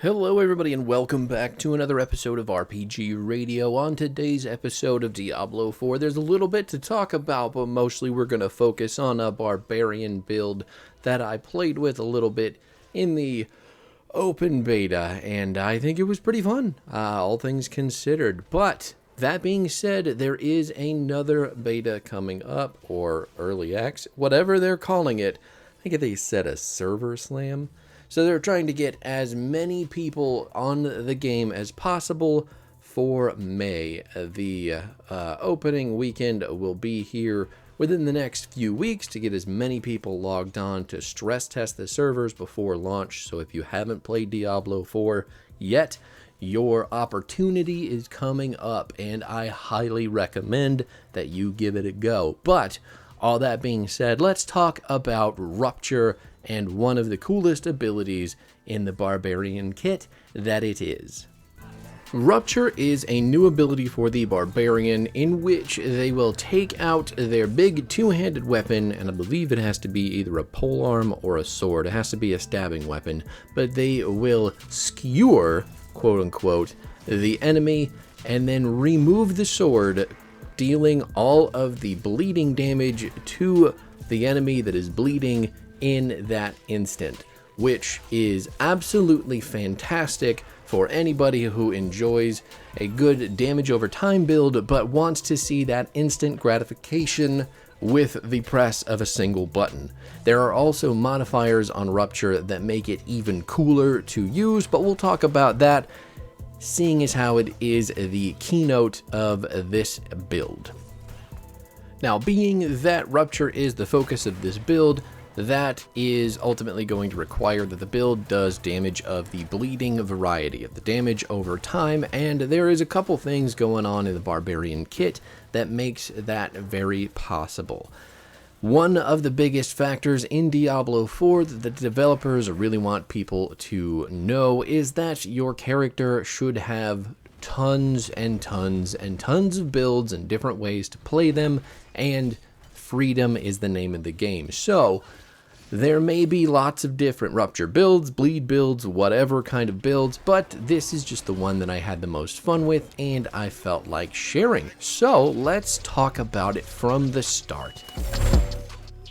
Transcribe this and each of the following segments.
Hello everybody and welcome back to another episode of RPG Radio. On today's episode of Diablo 4, there's a little bit to talk about, but mostly we're going to focus on a barbarian build that I played with a little bit in the open beta, and I think it was pretty fun, all things considered. But that being said, there is another beta coming up, or early access, whatever they're calling it. I think they said a server slam. So they're trying to get as many people on the game as possible for May. The opening weekend will be here within the next few weeks to get as many people logged on to stress test the servers before launch. So if you haven't played Diablo 4 yet, your opportunity is coming up, and I highly recommend that you give it a go. But all that being said, let's talk about Rupture and one of the coolest abilities in the Barbarian kit that it is. Rupture is a new ability for the Barbarian in which they will take out their big two-handed weapon, and I believe it has to be either a polearm or a sword. It has to be a stabbing weapon, but they will skewer, quote-unquote, the enemy and then remove the sword, dealing all of the bleeding damage to the enemy that is bleeding in that instant, which is absolutely fantastic for anybody who enjoys a good damage over time build but wants to see that instant gratification with the press of a single button. There are also modifiers on Rupture that make it even cooler to use, but we'll talk about that, seeing as how it is the keynote of this build. Now, being that Rupture is the focus of this build, that is ultimately going to require that the build does damage of the bleeding variety of the damage over time, and there is a couple things going on in the Barbarian kit that makes that very possible. One of the biggest factors in Diablo 4 that the developers really want people to know is that your character should have tons and tons and tons of builds and different ways to play them, and freedom is the name of the game. So there may be lots of different Rupture builds, bleed builds, whatever kind of builds, but this is just the one that I had the most fun with and I felt like sharing. So let's talk about it from the start.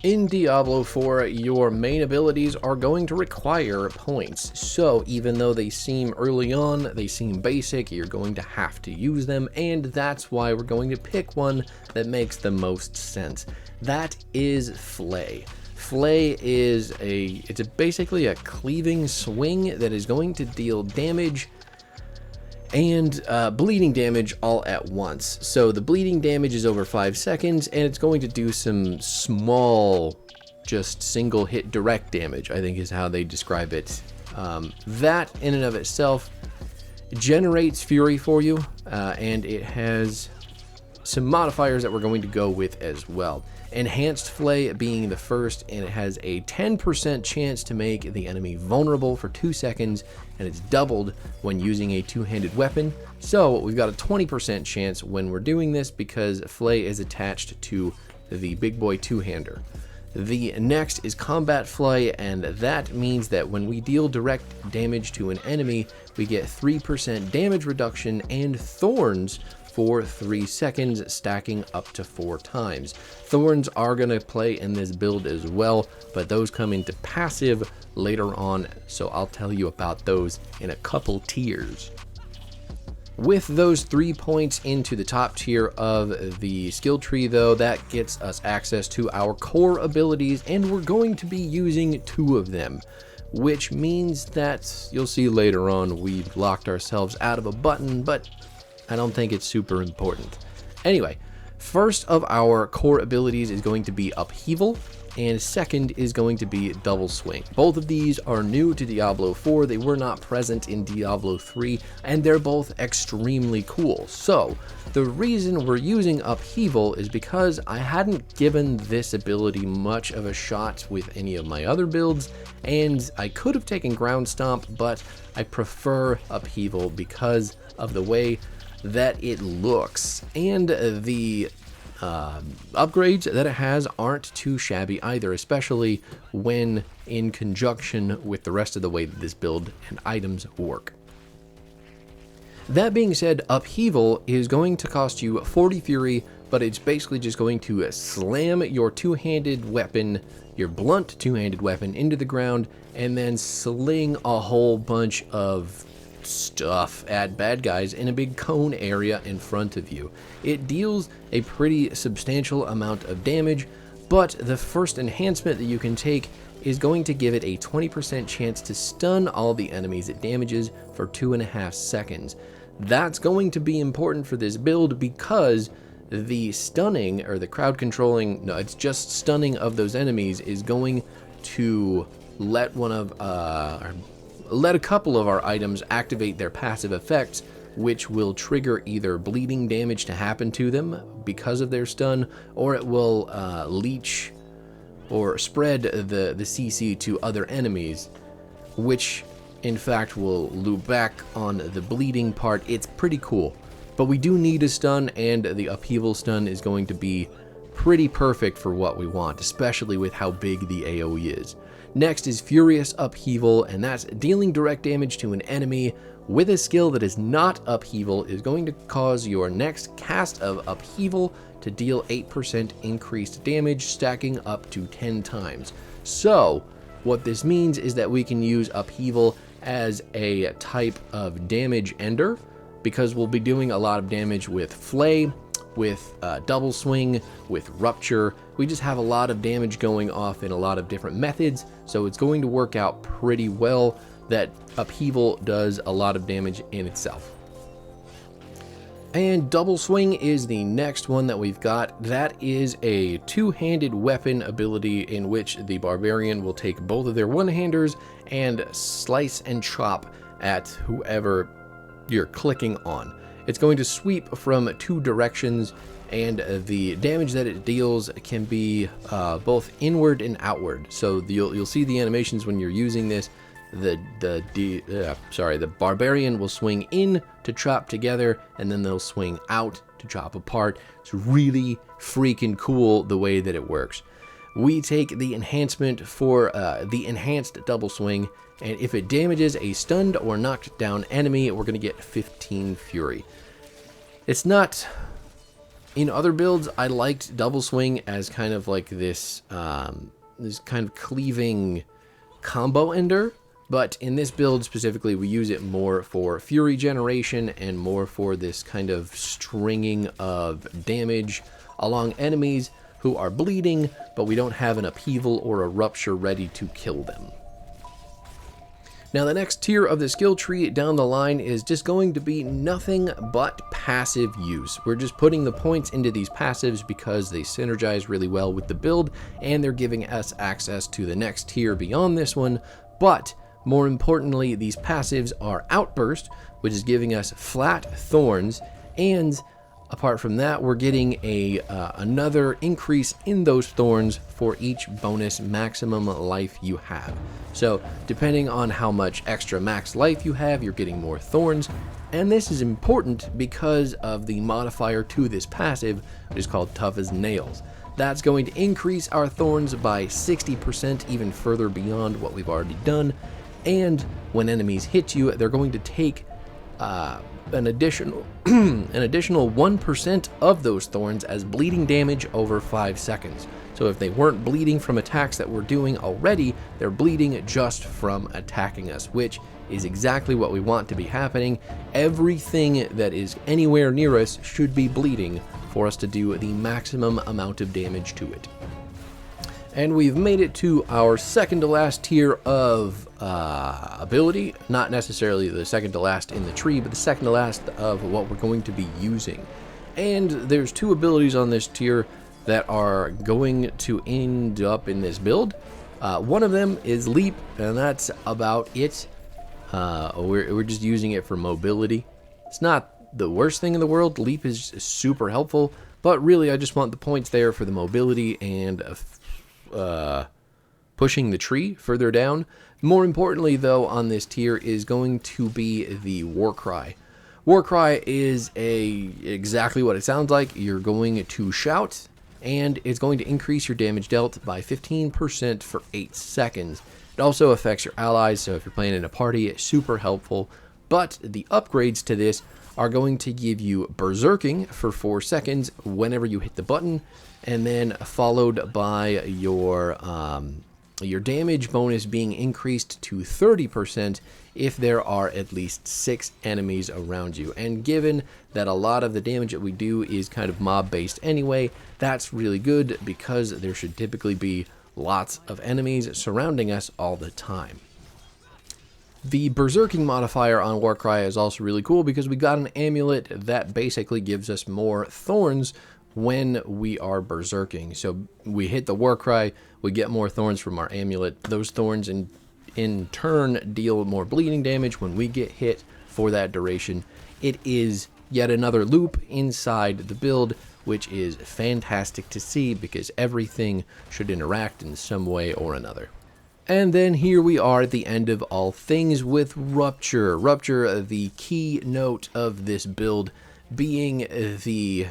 In Diablo 4, your main abilities are going to require points. So even though they seem early on, they seem basic, you're going to have to use them, and that's why we're going to pick one that makes the most sense. That is Flay. Flay is basically a cleaving swing that is going to deal damage and bleeding damage all at once. So the bleeding damage is over 5 seconds, and it's going to do some small, just single hit direct damage, I think is how they describe it. That in and of itself generates fury for you, and it has some modifiers that we're going to go with as well. Enhanced Flay being the first, and it has a 10% chance to make the enemy vulnerable for 2 seconds, and it's doubled when using a two-handed weapon. So we've got a 20% chance when we're doing this because Flay is attached to the big boy two-hander. The next is Combat Flay, and that means that when we deal direct damage to an enemy, we get 3% damage reduction and thorns for 3 seconds, stacking up to 4 times. Thorns are going to play in this build as well, but those come into passive later on, so I'll tell you about those in a couple tiers. With those 3 points into the top tier of the skill tree, though, that gets us access to our core abilities, and we're going to be using 2 of them, which means that you'll see later on we've locked ourselves out of a button, but I don't think it's super important. Anyway, first of our core abilities is going to be Upheaval, and second is going to be Double Swing. Both of these are new to Diablo 4. They were not present in Diablo 3, and they're both extremely cool. So the reason we're using Upheaval is because I hadn't given this ability much of a shot with any of my other builds, and I could have taken Ground Stomp, but I prefer Upheaval because of the way that it looks and the upgrades that it has aren't too shabby either, especially when in conjunction with the rest of the way that this build and items work. That being said, Upheaval is going to cost you 40 Fury, but it's basically just going to slam your two-handed weapon, your blunt two-handed weapon, into the ground, and then sling a whole bunch of stuff at bad guys in a big cone area in front of you. It deals a pretty substantial amount of damage, but the first enhancement that you can take is going to give it a 20% chance to stun all the enemies it damages for 2.5 seconds. That's going to be important for this build because the stunning, or the crowd controlling, no, it's just stunning of those enemies is going to let let a couple of our items activate their passive effects, which will trigger either bleeding damage to happen to them because of their stun, or it will leech or spread the CC to other enemies, which in fact will loop back on the bleeding part. It's pretty cool. But we do need a stun, and the Upheaval stun is going to be pretty perfect for what we want, especially with how big the AoE is. Next is Furious Upheaval, and that's dealing direct damage to an enemy with a skill that is not Upheaval is going to cause your next cast of Upheaval to deal 8% increased damage, stacking up to 10 times. So, what this means is that we can use Upheaval as a type of damage ender, because we'll be doing a lot of damage with Flay, with Double Swing, with Rupture. We just have a lot of damage going off in a lot of different methods, so it's going to work out pretty well that Upheaval does a lot of damage in itself. And Double Swing is the next one that we've got. That is a two-handed weapon ability in which the barbarian will take both of their one-handers and slice and chop at whoever you're clicking on. It's going to sweep from two directions, and the damage that it deals can be both inward and outward. So you'll see the animations when you're using this. The barbarian will swing in to chop together, and then they'll swing out to chop apart. It's really freaking cool the way that it works. We take the enhancement for the enhanced double swing, and if it damages a stunned or knocked down enemy, we're going to get 15 Fury. It's not... In other builds, I liked double swing as kind of like this kind of cleaving combo ender, but in this build specifically, we use it more for Fury generation and more for this kind of stringing of damage along enemies who are bleeding, but we don't have an Upheaval or a Rupture ready to kill them. Now, the next tier of the skill tree down the line is just going to be nothing but passive use. We're just putting the points into these passives because they synergize really well with the build, and they're giving us access to the next tier beyond this one. But more importantly, these passives are Outburst, which is giving us flat thorns, and apart from that, we're getting another increase in those thorns for each bonus maximum life you have. So depending on how much extra max life you have, you're getting more thorns. And this is important because of the modifier to this passive, which is called Tough as Nails. That's going to increase our thorns by 60%, even further beyond what we've already done. And when enemies hit you, they're going to take an additional 1% of those thorns as bleeding damage over 5 seconds. So if they weren't bleeding from attacks that we're doing already, they're bleeding just from attacking us, which is exactly what we want to be happening. Everything that is anywhere near us should be bleeding for us to do the maximum amount of damage to it. And we've made it to our second to last tier of ability. Not necessarily the second to last in the tree, but the second to last of what we're going to be using. And there's two abilities on this tier that are going to end up in this build. One of them is Leap, and that's about it. We're just using it for mobility. It's not the worst thing in the world. Leap is super helpful, but really I just want the points there for the mobility and pushing the tree further down. More importantly, though, on this tier is going to be the War Cry. Warcry is exactly what it sounds like. You're going to shout, and it's going to increase your damage dealt by 15% for 8 seconds. It also affects your allies, so if you're playing in a party, it's super helpful. But the upgrades to this are going to give you berserking for 4 seconds whenever you hit the button, and then followed by your damage bonus being increased to 30% if there are at least 6 enemies around you. And given that a lot of the damage that we do is kind of mob based anyway, that's really good because there should typically be lots of enemies surrounding us all the time. The berserking modifier on Warcry is also really cool because we got an amulet that basically gives us more thorns when we are berserking. So we hit the Warcry, we get more thorns from our amulet. Those thorns in turn deal more bleeding damage when we get hit for that duration. It is yet another loop inside the build, which is fantastic to see because everything should interact in some way or another. And then here we are at the end of all things with Rupture. Rupture, the key note of this build being the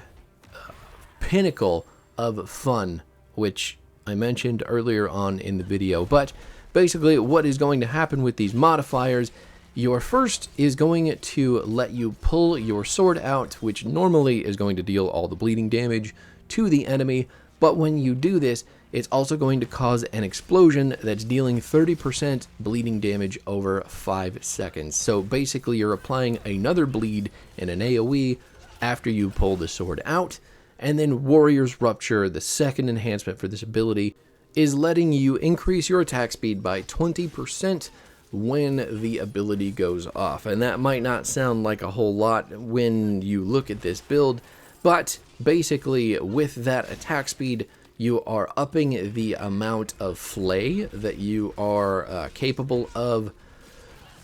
pinnacle of fun, which I mentioned earlier on in the video. But basically what is going to happen with these modifiers, your first is going to let you pull your sword out, which normally is going to deal all the bleeding damage to the enemy. But when you do this, it's also going to cause an explosion that's dealing 30% bleeding damage over 5 seconds. So basically you're applying another bleed in an AoE after you pull the sword out. And then Warrior's Rupture, the second enhancement for this ability, is letting you increase your attack speed by 20% when the ability goes off. And that might not sound like a whole lot when you look at this build, but basically with that attack speed, you are upping the amount of Flay that you are capable of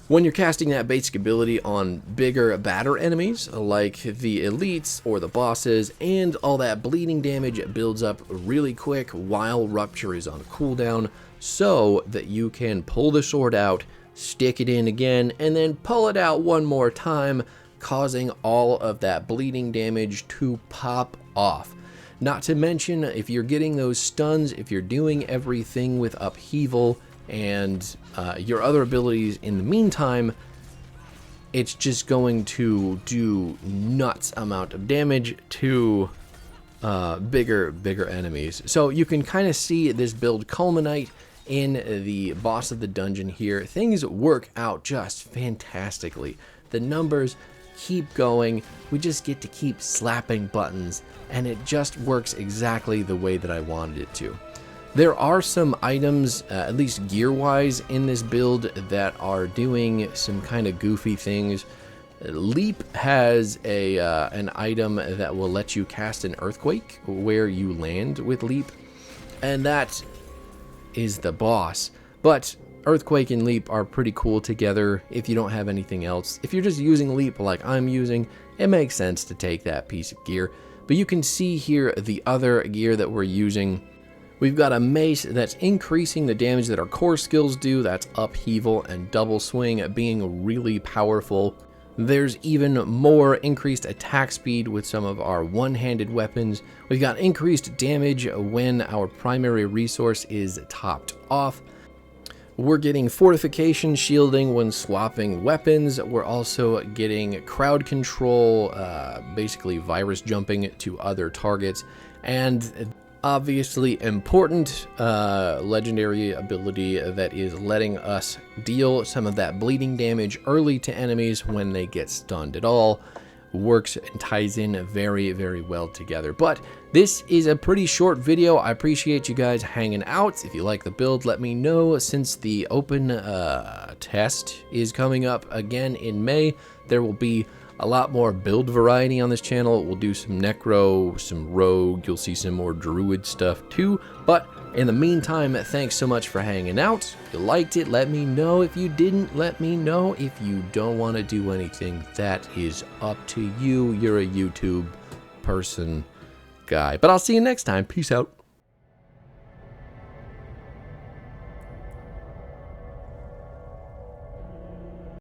when you're casting that basic ability on bigger, badder enemies like the elites or the bosses, and all that bleeding damage builds up really quick while Rupture is on cooldown, so that you can pull the sword out, stick it in again, and then pull it out one more time, causing all of that bleeding damage to pop off. Not to mention, if you're getting those stuns, if you're doing everything with upheaval and your other abilities in the meantime, it's just going to do nuts amount of damage to bigger enemies. So you can kind of see this build culminate in the boss of the dungeon here. Things work out just fantastically. The numbers keep going. We just get to keep slapping buttons, and it just works exactly the way that I wanted it to. There are some items, at least gear-wise, in this build that are doing some kind of goofy things. Leap has an item that will let you cast an earthquake where you land with Leap, and that is the boss. But Earthquake and Leap are pretty cool together if you don't have anything else. If you're just using Leap like I'm using, it makes sense to take that piece of gear. But you can see here the other gear that we're using. We've got a mace that's increasing the damage that our core skills do. That's upheaval and double swing being really powerful. There's even more increased attack speed with some of our one-handed weapons. We've got increased damage when our primary resource is topped off. We're getting fortification shielding when swapping weapons. We're also getting crowd control, basically virus jumping to other targets, and obviously important legendary ability that is letting us deal some of that bleeding damage early to enemies when they get stunned at all. Works and ties in very, very well together. But this is a pretty short video. I appreciate you guys hanging out. If you like the build, let me know. Since the open test is coming up again in May, there will be a lot more build variety on this channel. We'll do some Necro, some Rogue, you'll see some more Druid stuff too. But in the meantime, thanks so much for hanging out. If you liked it, let me know. If you didn't, let me know. If you don't want to do anything, that is up to you. You're a YouTube person guy. But I'll see you next time. Peace out.